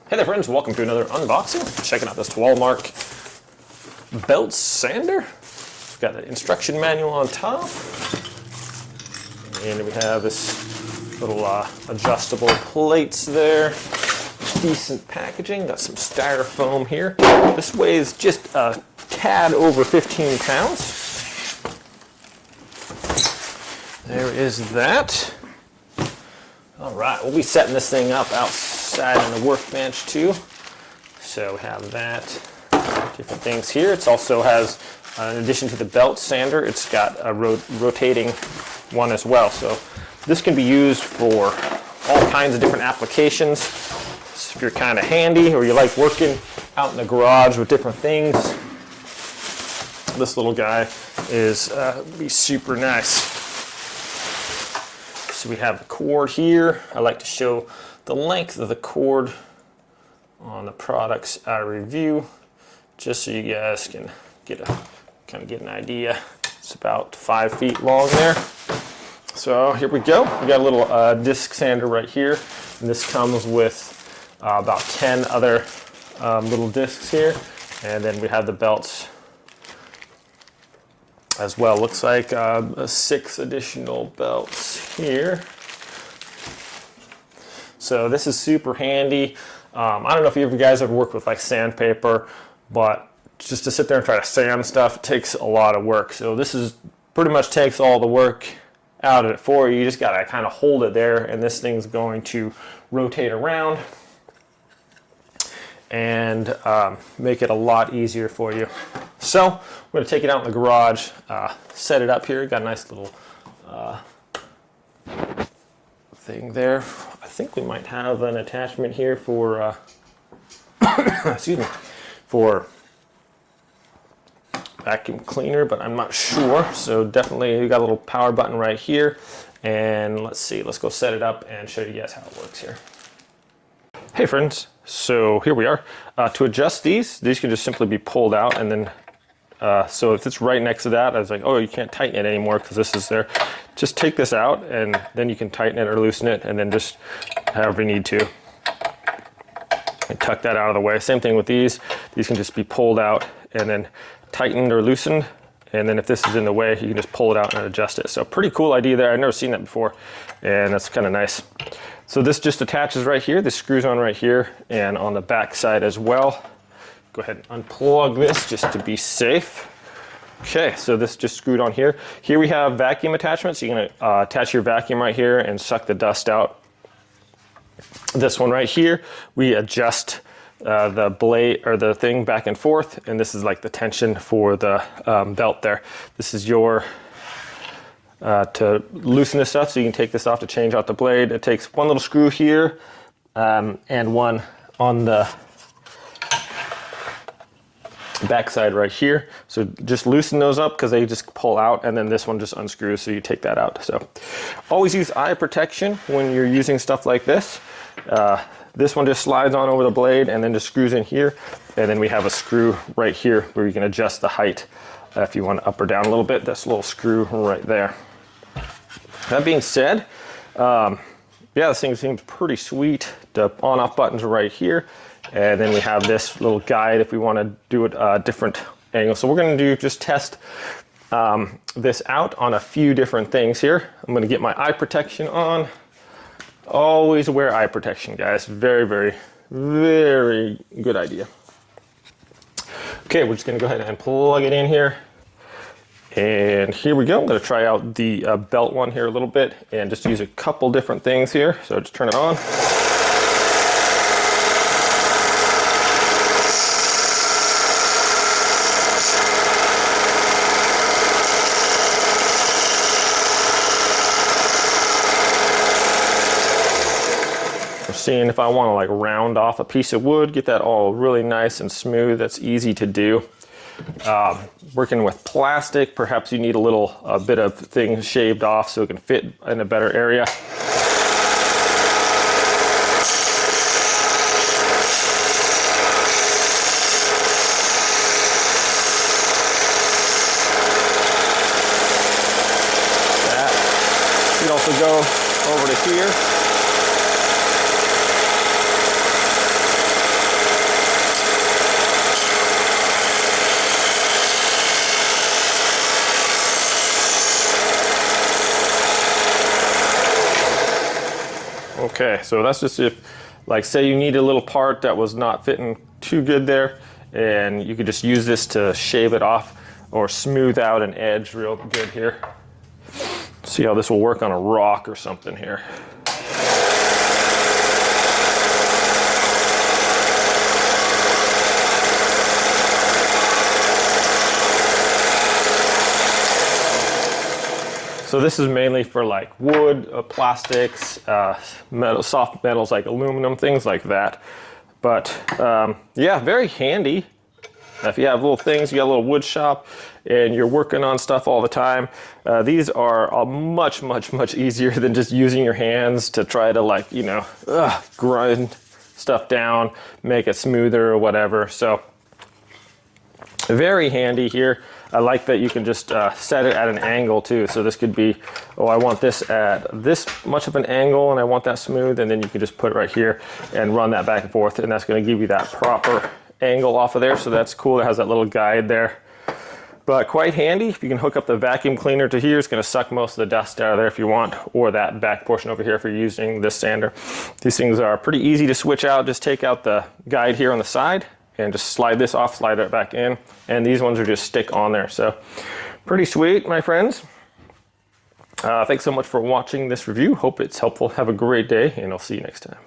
Hey there friends, welcome to another unboxing. Checking out this TOWALMARK belt sander. We've got an instruction manual on top. And we have this little adjustable plates there. Decent packaging, got some styrofoam here. This weighs just a tad over 15 pounds. There is that. All right, we'll be setting this thing up outside on the workbench too. So we have that, different things here. It also has, in addition to the belt sander, it's got a rotating one as well. So this can be used for all kinds of different applications. So if you're kind of handy or you like working out in the garage with different things, this little guy is be super nice. So we have the cord here. I like to show the length of the cord on the products I review, just so you guys can get an idea. It's about 5 feet long there. So here we go. We got a little disc sander right here, and this comes with about 10 other little discs here, and then we have the belts as well. Looks like 6 additional belts here. So this is super handy. I don't know if you guys ever worked with like sandpaper, but just to sit there and try to sand stuff takes a lot of work. So this is pretty much takes all the work out of it for you. You just gotta kind of hold it there, and this thing's going to rotate around and make it a lot easier for you. So I'm going to take it out in the garage, set it up here. Got a nice little thing there. I think we might have an attachment here for excuse me, for vacuum cleaner, but I'm not sure. So definitely we got a little power button right here, and let's see, let's go set it up and show you guys how it works here. Hey friends, so here we are. To adjust these can just simply be pulled out, and then so if it's right next to that, I was like, oh, you can't tighten it anymore because this is there. Just take this out, and then you can tighten it or loosen it, and then just however you need to. And tuck that out of the way. Same thing with these. These can just be pulled out and then tightened or loosened. And then if this is in the way, you can just pull it out and adjust it. So pretty cool idea there. I've never seen that before, and that's kind of nice. So this just attaches right here. This screws on right here and on the back side as well. Go ahead and unplug this just to be safe. Okay, so this just screwed on here. Here we have vacuum attachments. You're gonna attach your vacuum right here and suck the dust out. This one right here, we adjust the blade or the thing back and forth, and this is like the tension for the belt there. This is your to loosen this stuff, so you can take this off to change out the blade. It takes one little screw here and one on the back side right here. So just loosen those up because they just pull out, and then this one just unscrews, so you take that out. So always use eye protection when you're using stuff like this. This one just slides on over the blade and then just screws in here, and then we have a screw right here where you can adjust the height if you want up or down a little bit. This little screw right there. That being said, yeah, this thing seems pretty sweet. The on-off buttons are right here, and then we have this little guide if we want to do it a different angle. So we're going to just test this out on a few different things here. I'm going to get my eye protection on. Always wear eye protection, guys. Very, very, very good idea. Okay, we're just going to go ahead and plug it in here. And here we go. I'm going to try out the belt one here a little bit and just use a couple different things here. So just turn it on. Seeing if I want to like round off a piece of wood, get that all really nice and smooth. That's easy to do. Working with plastic, perhaps you need a bit of thing shaved off so it can fit in a better area. That can also go over to here. Okay, so that's just if, like, say you need a little part that was not fitting too good there, and you could just use this to shave it off or smooth out an edge real good here. See how this will work on a rock or something here. So this is mainly for like wood, plastics, metal, soft metals like aluminum, things like that. But yeah, very handy. If you have little things, you got a little wood shop and you're working on stuff all the time, these are much easier than just using your hands to try to, like, you know, grind stuff down, make it smoother or whatever. So very handy here. I like that you can just set it at an angle too. So this could be, oh, I want this at this much of an angle and I want that smooth, and then you can just put it right here and run that back and forth, and that's going to give you that proper angle off of there. So that's cool. It has that little guide there. But quite handy. If you can hook up the vacuum cleaner to here, it's going to suck most of the dust out of there if you want, or that back portion over here if you're using this sander. These things are pretty easy to switch out. Just take out the guide here on the side and just slide this off, slide it back in, and these ones are just stick on there. So pretty sweet, my friends. Thanks so much for watching this review. Hope it's helpful. Have a great day, and I'll see you next time.